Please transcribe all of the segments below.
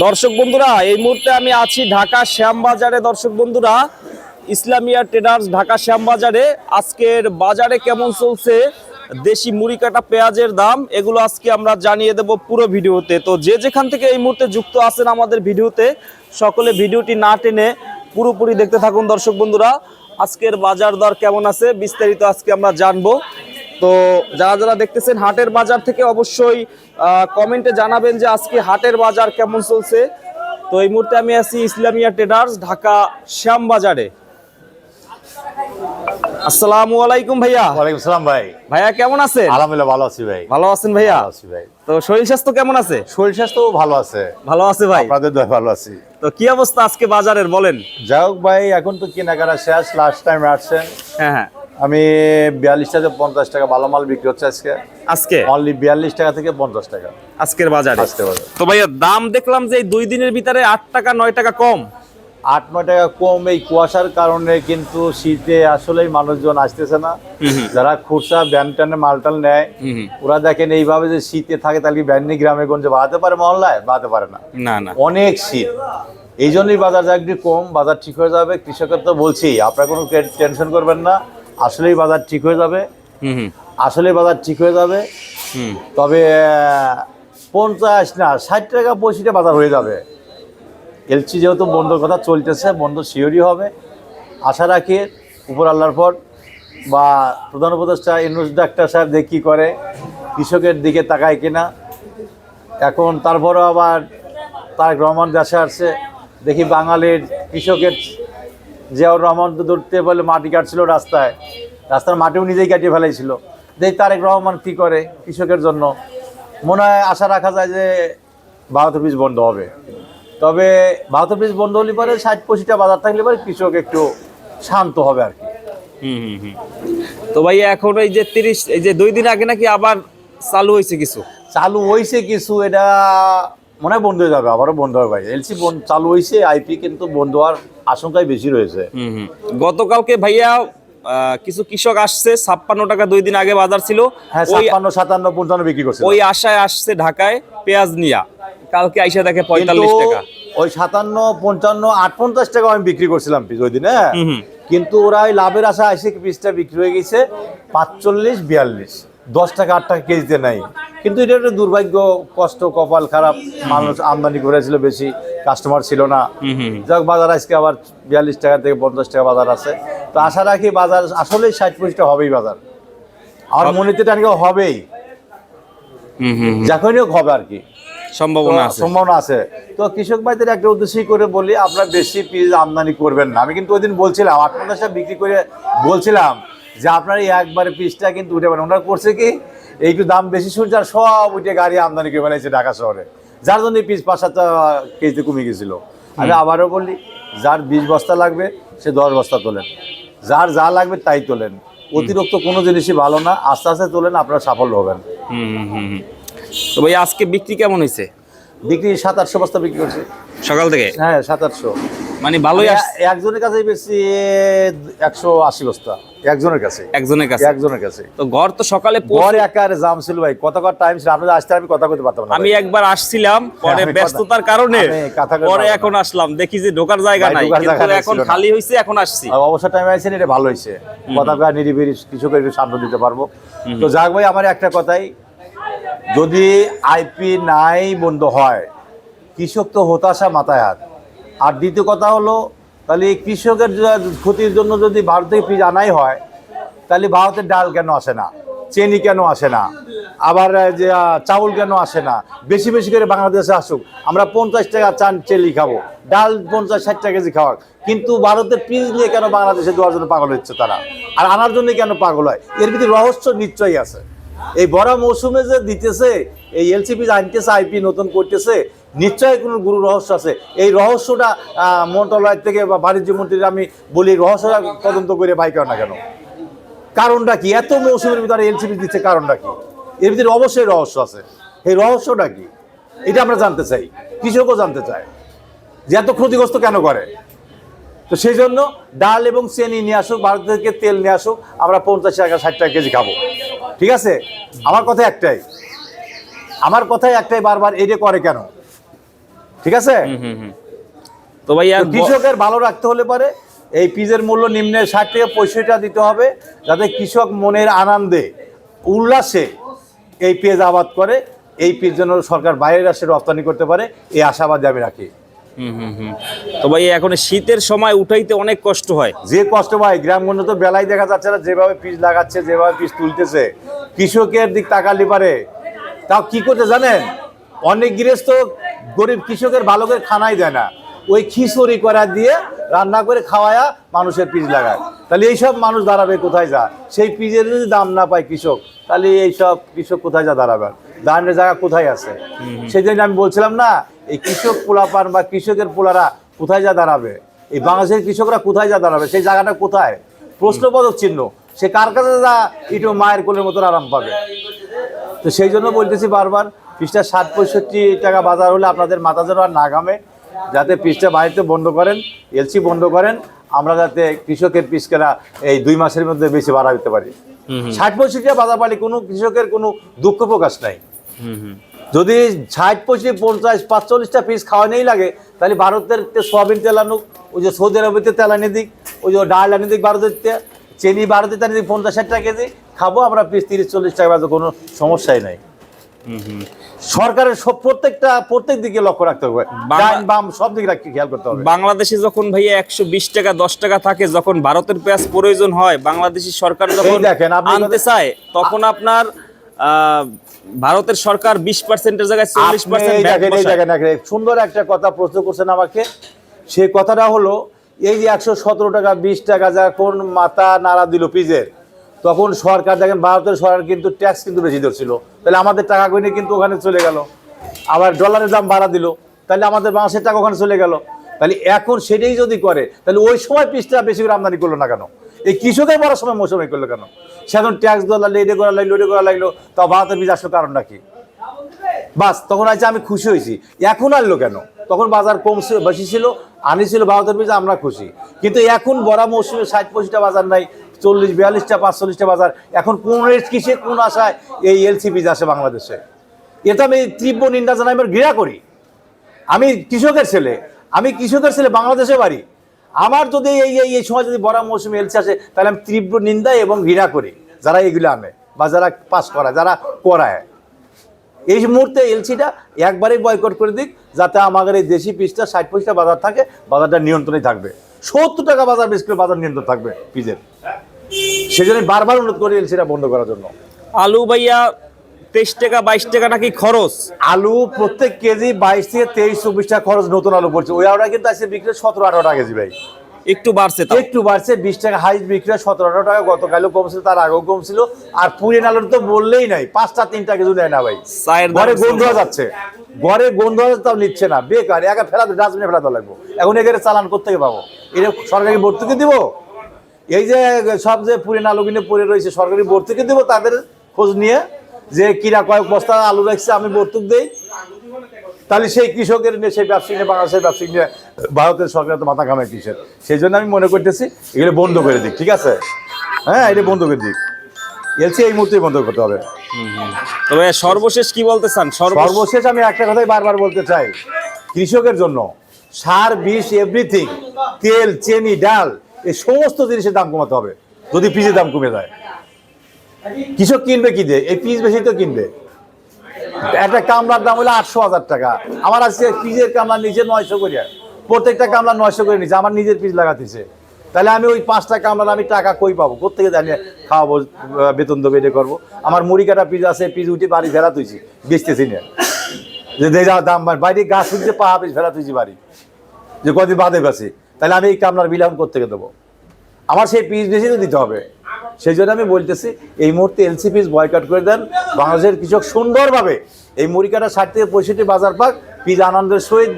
দর্শক বন্ধুরা, এই মুহূর্তে আমি আছি ঢাকা শ্যামবাজারে। দর্শক বন্ধুরা, ইসলামিয়া ট্রেডার্স ঢাকা শ্যামবাজারে আজকের বাজারে কেমন চলছে, দেশি মুড়ি কাটা পেঁয়াজের দাম, এগুলো আজকে আমরা জানিয়ে দেব পুরো ভিডিওতে। তো যে যেখান থেকে এই মুহূর্তে যুক্ত আছেন আমাদের ভিডিওতে, সকলে ভিডিওটি না টেনে পুরোপুরি দেখতে থাকুন। দর্শক বন্ধুরা, আজকের বাজার দর কেমন আছে বিস্তারিত আজকে আমরা জানবো। তো যারা যারা দেখতেছেন হাটের বাজার থেকে অবশ্যই কমেন্টে জানাবেন যে আজকে হাটের বাজার কেমন চলছে। তো এই মুহূর্তে আমি আছি ইসলামিয়া ট্রেডার্স ঢাকা শ্যামবাজারে। আসসালামু আলাইকুম ভাইয়া। ওয়ালাইকুম আসসালাম ভাই। ভাইয়া কেমন আছেন? আলহামদুলিল্লাহ ভালো আছি ভাই। ভালো আছেন ভাইয়া? ভালো আছি ভাই। তো শরীর স্বাস্থ্য কেমন আছে? শরীর স্বাস্থ্য ভালো আছে। ভালো আছে ভাই? আপনাদের দয়া ভালো আছি। তো কি অবস্থা আজকে বাজারের বলেন? যাই হোক ভাই, এখন তো কেনাকাটা শেষ, লাস্ট টাইম আসছেন। হ্যাঁ হ্যাঁ, আমি 42 টাকা 50 টাকা ভালো মাল বিক্রি হচ্ছে আজকে। আজকে অনলি 42 টাকা থেকে 50 টাকা আজকের বাজারে। আজকে বাজার। তো ভাইয়া দাম দেখলাম যে এই 2 দিনের ভিতরে 8 টাকা 9 টাকা কম। 8-9 টাকা কম। এই কুয়াশার কারণে কিন্তু শীতে আসলেই মানুষজন আসতেছে না। যারা খুচরা ব্যান টানে মালটাল নেয়, ওরা দেখেন এইভাবে যে শীতে থাকে, তাহলে কি ব্যান্ডি গ্রামে গঞ্জে বাড়াতে পারে, মহল্লায় বাড়াতে পারে না। না না, অনেক শীত, এই জন্যই বাজার যা একটু কম। বাজার ঠিক হয়ে যাবে, কৃষকের তো বলছি, আপনারা কোনো টেনশন করবেন না, আসলেই বাজার ঠিক হয়ে যাবে। আসলেই বাজার ঠিক হয়ে যাবে। তবে 50 না 60 টাকা 65 টাকা বাজার হয়ে যাবে। এলসি যেহেতু বন্ধর কথা চলতেছে, বন্ধ শিওরই হবে আশা রাখি। উপর আল্লাহর পর বা প্রধান উপদেষ্টা ইউনূস ডাক্তার সাহেব দেখি কী করে, কৃষকের দিকে তাকায় কিনা। এখন তারপরেও আবার তারেক রহমান দেশে আসছে, দেখি বাঙালির কৃষকের জিয়াউর রহমান তো ধরতে বলে মাটি কাটছিল রাস্তার মাটিও নিজেই কাটিয়ে ফেলাইছিল। দেখি তারেক রহমান কী করে কৃষকের জন্য। মনে হয় আশা রাখা যায় যে ভারত অফিস বন্ধ হবে। তবে ভারত অফিস বন্ধ হলে পরে 60-65 টাকা বাজার থাকলে পরে কৃষক একটু শান্ত হবে আর কি। তো ভাইয়া এখন এই যে 30, এই যে 2 দিন আগে নাকি আবার চালু হয়েছে কিছু? চালু হয়েছে কিছু, এটা মনে হয় বন্ধ হয়ে যাবে, আবারও বন্ধ হবে ভাই। এলসি চালু হয়েছে, আইপি কিন্তু বন্ধ হওয়ার আশঙ্কাই বেশি রয়েছে। গতকালকে ভাইয়া কিছু কৃষক আসছে 56 টাকা 2 দিন আগে বাজার ছিল, হ্যাঁ 56, 57, 55 বিক্রি করছে। ওই আশায় আসছে ঢাকায় পেঁয়াজ নিয়া, কালকে আইসা দেখে 45 টাকা। ওই 57, 55, 58 টাকা আমি বিক্রি করছিলাম পিস ওই দিন। হ্যাঁ, কিন্তু ওরা ওই লাভের আশা এসে পিসটা বিক্রি হয়ে গেছে 45, 42, 10 টাকা 8 টাকা কেজিতে নাই। কিন্তু এটা একটা দুর্ভাগ্য, কষ্ট, কপাল খারাপ। মানুষ আমদানি করেছিল বেশি, কাস্টমার ছিল না। যাক, বাজার আজকে আবার 42 টাকা থেকে 50 টাকা বাজার আছে। তো আশা রাখি বাজার আসলেই 60-65 টাকা হবেই বাজার। আমার মনে তো এটা হবেই, যখনই হোক হবে আর কি, সম্ভাবনা আছে। তো কৃষক ভাইদের একটা উদ্দেশ্যই করে বলি, আপনারা বেশি পিস আমদানি করবেন না। আমি কিন্তু ওই দিন বলছিলাম, 58 টাকা বিক্রি করে বলছিলাম যে আপনারা একবারে পিসটা কিন্তু উঠে পারেন। ওনারা করছে কি, একটু দাম বেশি শুনছে আর সব উঠে গাড়ি আমদানি করে বানাইছে ঢাকা শহরে, যার জন্য পিস 5-7 কেজিতে কমে গেছিল। আমি আবারও বলি, যার 20 বস্তা লাগবে সে 10 বস্তা তোলেন, যার যা লাগবে তাই তোলেন। অতিরিক্ত কোনো জিনিসই ভালো না, আস্তে আস্তে তোলেন, আপনারা সাফল্য হবেন। তো ভাই আজকে বিক্রি কেমন হয়েছে? বিক্রি 700-800 বস্তা বিক্রি করছে সকাল থেকে। হ্যাঁ 700-800, মানে ভালোই। একজনের কাছে বেশি 180 বস্তা, একজনের কাছে। তো ঘর তো সকালে ঘর একারে জাম ছিল ভাই, কতবার টাইম ছিল, আপনাদের আসতে আমি কথা কইতে পারতাম না। আমি একবার আসছিলাম, পরে ব্যস্ততার কারণে পরে এখন আসলাম, দেখি যে ঢোকার জায়গা নাই, কিন্তু এখন খালি হইছে, এখন আসছি। অবসর টাইমে আইছেন, এটা ভালো হইছে, কথা কয় নিরিবিলি কৃষকের একটু শান্ত দিতে পারবো। তো যাক ভাই, আমার একটা কথাই, যদি আইপি নাই বন্ধ হয়, কৃষক তো হতাশা মাথায় হাত। আর দ্বিতীয় কথা হলো, তাহলে কৃষকের ক্ষতির জন্য যদি ভারত থেকে পিস আনাই হয়, তাহলে ভারতের ডাল কেন আসে না, চিনি কেন আসে না, আবার যে চাউল কেন আসে না? বেশি বেশি করে বাংলাদেশে আসুক, আমরা 50 টাকা চেলি খাবো, ডাল 50-60 টাকা কেজি খাওয়া। কিন্তু ভারতের পিস নিয়ে কেন বাংলাদেশে দেওয়ার জন্য পাগল হচ্ছে তারা, আর আনার জন্য কেন পাগল হয়? এর ভিতরে রহস্য নিশ্চয়ই আছে। এই বড় মৌসুমে যে দিতেছে, এই এলসিপি আনতেছে, আইপি নতুন করতেছে, নিশ্চয়ই কোনো গুরু রহস্য আছে। এই রহস্যটা মন্ত্রণালয় থেকে বা বাণিজ্য মন্ত্রীর আমি বলি, রহস্যটা তদন্ত করে বাই করে না কেন? কারণটা কি? এত মৌসুমের ভিতরে এলসিপি দিচ্ছে, কারণটা কি? এর ভিতরে অবশ্যই রহস্য আছে। এই রহস্যটা কি, এটা আমরা জানতে চাই, কৃষকও জানতে চায় যে এত ক্ষতিগ্রস্ত কেন করে। তো সেই জন্য ডাল এবং চিনি নিয়ে আসুক, ভারত থেকে তেল নিয়ে আসুক, আমরা 50 টাকা 60 টাকা কেজি খাবো। ঠিক আছে, আমার কথা একটাই বারবার, এটা করে কেন? ঠিক আছে? তো ভাইয়া তো কৃষকের ভালো রাখতে হলে পারে এই পিজের মূল্য নিম্নে 60 থেকে 65 টাকা দিতে হবে, যাতে কৃষক মনের আনন্দে উল্লাসে এই পেঁয়াজ আবাদ করে, এই পেঁয়াজ যেন সরকার বাইরের রাষ্ট্রে রপ্তানি করতে পারে, এই আশাবাদ আমি রাখি। তো ভাই এখন শীতের সময় উঠাইতে অনেক কষ্ট হয়। যে কষ্ট ভাই, গ্রামগঞ্জ তো বেলায় দেখা যাচ্ছে না, যেভাবে পিচ লাগাচ্ছে, যেভাবে পিচ তুলতেছে, কৃষকের দিক তাকালি পারে। তাও কি করতে জানেন, অনেক গৃহস্থ গরিব কৃষকের ভালো করে খানাই দেয় না, ওই খিচুড়ি করা দিয়ে রান্না করে খাওয়ায়া মানুষের পিচ লাগায়। তাহলে এইসব মানুষ দাঁড়াবে কোথায়? যা সেই পিচের যদি দাম না পায় কৃষক, তাহলে এইসব কৃষক কোথায় যা দাঁড়াবে? দাঁড়ানোর জায়গা কোথায় আছে? সেই জন্য আমি বলছিলাম না, এই কৃষক পোলাপান বা কৃষকের পোলারা কোথায় যা দাঁড়াবে, এই বাংলাদেশের কৃষকরা কোথায় যা দাঁড়াবে, সেই জায়গাটা কোথায়? প্রশ্নবোধক চিহ্ন। সে কার কাছে যা একটু মায়ের কোলের মতো আরাম পাবে? তো সেই জন্য বলতেছি বারবার, পিসটা 60-65 টাকা বাজার হলে আপনাদের মাথা যেন আর না ঘামে, যাতে পিসটা বাড়িতে বন্ধ করেন, এলসি বন্ধ করেন, আমরা যাতে কৃষকের পিস কেনা এই 2 মাসের মধ্যে বেশি বাড়া দিতে পারি। 60-65 টাকা বাজার পালি কোনো কৃষকের কোনো দুঃখ প্রকাশ নাই। যদি 60-65 50-45টা পিস খাওয়া নেই লাগে, তাহলে ভারতের সয়াবিন তেল আনুক, ওই যে সৌদি আরবের তেল আনি দিক, ওই যে ডাল আনি দিক ভারতের, চিনি ভারতের আনি দিক 50-60 টাকা কেজি, খাবো আমরা পিস 30-40 টাকা বাজার, কোনো সমস্যাই নাই। সরকারের প্রত্যেক দিকে লক্ষ্য রাখতে হবে, ডান বাম সব দিকে খেয়াল করতে হবে। বাংলাদেশে যখন ভাইয়া 120 টাকা 10 টাকা থাকে, যখন ভারতের পেঁয়াজ প্রয়োজন হয়, বাংলাদেশি সরকার যখন দেখেন আনতে চায়, তখন আপনার ভারতের সরকার 20%-এর জায়গায় 40% ভ্যাট বসায়। সুন্দর একটা কথা প্রশ্ন করছেন আমাকে, সেই কথাটা হলো এই যে 117 টাকা 20 টাকা যখন মাথা নাড়া দিল পিজের, তখন সরকার দেখেন, ভারতের সরকার কিন্তু ট্যাক্স কিন্তু বেশি ধরছিল, তাহলে আমাদের টাকা কইনে কিন্তু ওখানে চলে গেল। আবার ডলারের দাম বাড়া দিল, তাহলে আমাদের বাংলাদেশের টাকা ওখানে চলে গেল। তাহলে এখন সেটাই যদি করে, তাহলে ওই সময় পিসটা বেশি করে আমদানি করলো না কেন? এই কৃষকের বড় সময় মৌসুমে করলো কেন? সে এখন ট্যাক্স দেওয়া লাগলো, এটা করা লাগলো, ওটা করা লাগলো, তাও ভারতের বীজ আসলো কারণটা কি? বাস তখন আছে আমি খুশি হয়েছি। এখন আনলো কেন? তখন বাজার কম ছিল, বেশি ছিল, আনিছিল ভারতের বীজ, আমরা খুশি। কিন্তু এখন বড় মৌসুমে 60-65টা বাজার নাই, 40-42টা 45টা বাজার। এখন কোন রেট কিসে, কোন আশায় এই এলসি বীজ আসে বাংলাদেশে? এটা আমি তীব্র নিন্দা জানাই, আমি ঘৃণা করি। আমি কৃষকের ছেলে, বাংলাদেশে বাড়ি। আমার যদি এই সময় যদি বড় মৌসুমে এলসি আসে, তাহলে আমি তীব্র নিন্দা এবং ঘৃণা করি যারা এগুলো আনে বা যারা পাস করায়, যারা করায়। এই মুহূর্তে এলসিটা একবারেই বয়কট করে দিক, যাতে আমাদের এই দেশি পিসটা 60-65টা বাজার থাকে, বাজারটা নিয়ন্ত্রণে থাকবে। 70 টাকা বাজার বেশ করে বাজার নিয়ন্ত্রণ থাকবে পিজের। সেজন্য বারবার অনুরোধ করি এলসিটা বন্ধ করার জন্য। আলু ভাইয়া 23 টাকা 22 টাকা নাকি খরচ? আলু প্রত্যেক কেজি 22 থেকে 23-24 টাকা খরচ, নতুন আলু পড়ছে। ওই আলুটা কিন্তু আজকে বিক্রি 17-18 টাকা কেজি ভাই, একটু বাড়ছে, একটু বাড়ছে। 20 টাকা হাইস্ট বিক্রি 17-18 টাকা, গতকালও কমছিল, তার আগেও কমছিল। আর পুরিন আলুর তো বললেই নাই, 5টা-3টা কেজি নেয় না ভাই, ঘরে গন্ধ যাচ্ছে, ঘরে গন্ধ তাও নিচ্ছে না, বেকার। একা ফেলা, ডাস্টবিনে ফেলা তো লাগবো। এখন এখানে চালান করতে পাবো, এটা সরকারি ভর্তুকি দিব? এই যে সব যে পুরিন আলু কিনে পড়ে রয়েছে, সরকারি ভর্তুকি দিব তাদের খোঁজ নিয়ে, যে কিরা কয়েক বস্তা আলু রাখছে আমি ভর্তুক দেই, তাহলে সেই কৃষকের নিয়ে, সেই ব্যবসায়ী নিয়ে, বাংলাদেশের ব্যবসায়ী নিয়ে ভারতের সরকার তো মাথা কামায় কিসের? সেই জন্য আমি মনে করতেছি এগুলো বন্ধ করে দিক, ঠিক আছে? হ্যাঁ, এটা বন্ধ করে দিক, এলসি এই মুহূর্তে বন্ধ করতে হবে। তবে সর্বশেষ কি বলতে চান? সর্বশেষ আমি একটা কথাই বারবার বলতে চাই, কৃষকের জন্য সার, বিষ, এভরিথিং, তেল, চিনি, ডাল, এই সমস্ত জিনিসের দাম কমাতে হবে। যদি পিসের দাম কমে যায়, কৃষক কিনবে কি দিয়ে? এই পিস বেশি তো কিনবে। একটা কামলার দাম হলো 800,000 টাকা, আমার আজকে পিসের কামলা নিচে 900 করে, প্রত্যেকটা কামলা 900 করে নিচ্ছে, আমার নিজের পিস লাগাতেছে। তাহলে আমি ওই 5টা কামলার আমি টাকা কই পাবো? কোথেকে জানিয়ে খাওয়াবো, বেতন দেবো, এটা করবো? আমার মুড়ি কাটা পিস আছে, পিস উঠে বাড়ি ফেরা তুইছি, বেচতেছি না, যে দাম বাইরে গাছ উঠছে, পাহা পিস ফেরা তুইছি বাড়ি, যে কদিন বাদে বেছে। তাহলে আমি এই কামলার বিল আমি কোথেকে দেবো? আমার সেই পিস বেশি তো দিতে হবে। সেই জন্য আমি বলতেছি, এই মুহূর্তে এলসি পিস বয়কট করে দেন। বাংলাদেশের কৃষক সুন্দরভাবে এই মুড়ি কাটা 60 থেকে 65 বাজার পাক, পিস আনন্দের সহিত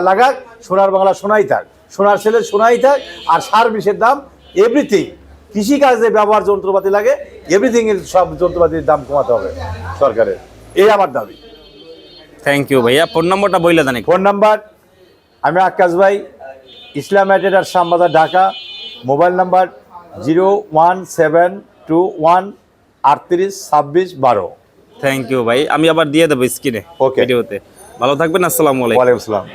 লাগাক, সোনার বাংলা সোনাই থাক, সোনার ছেলে সোনাই থাক। আর সার বিষের দাম, এভরিথিং, কৃষিকাজে ব্যবহার যন্ত্রপাতি লাগে, এভরিথিং এর সব যন্ত্রপাতির দাম কমাতে হবে সরকারের, এই আমার দাবি। থ্যাংক ইউ ভাইয়া। ফোন নম্বরটা বইলে জানি। ফোন নাম্বার, আমি আক্কাস ভাই, Islamia traders Shyambazar, Dhaka. Mobile number 01721382612। Thank you ভাই, আমি আবার দিয়ে দেবো স্ক্রিনে, ওকে, ভিডিওতে। ভালো থাকবেন, আসসালামু আলাইকুম। ওয়ালাইকুম আসসালাম।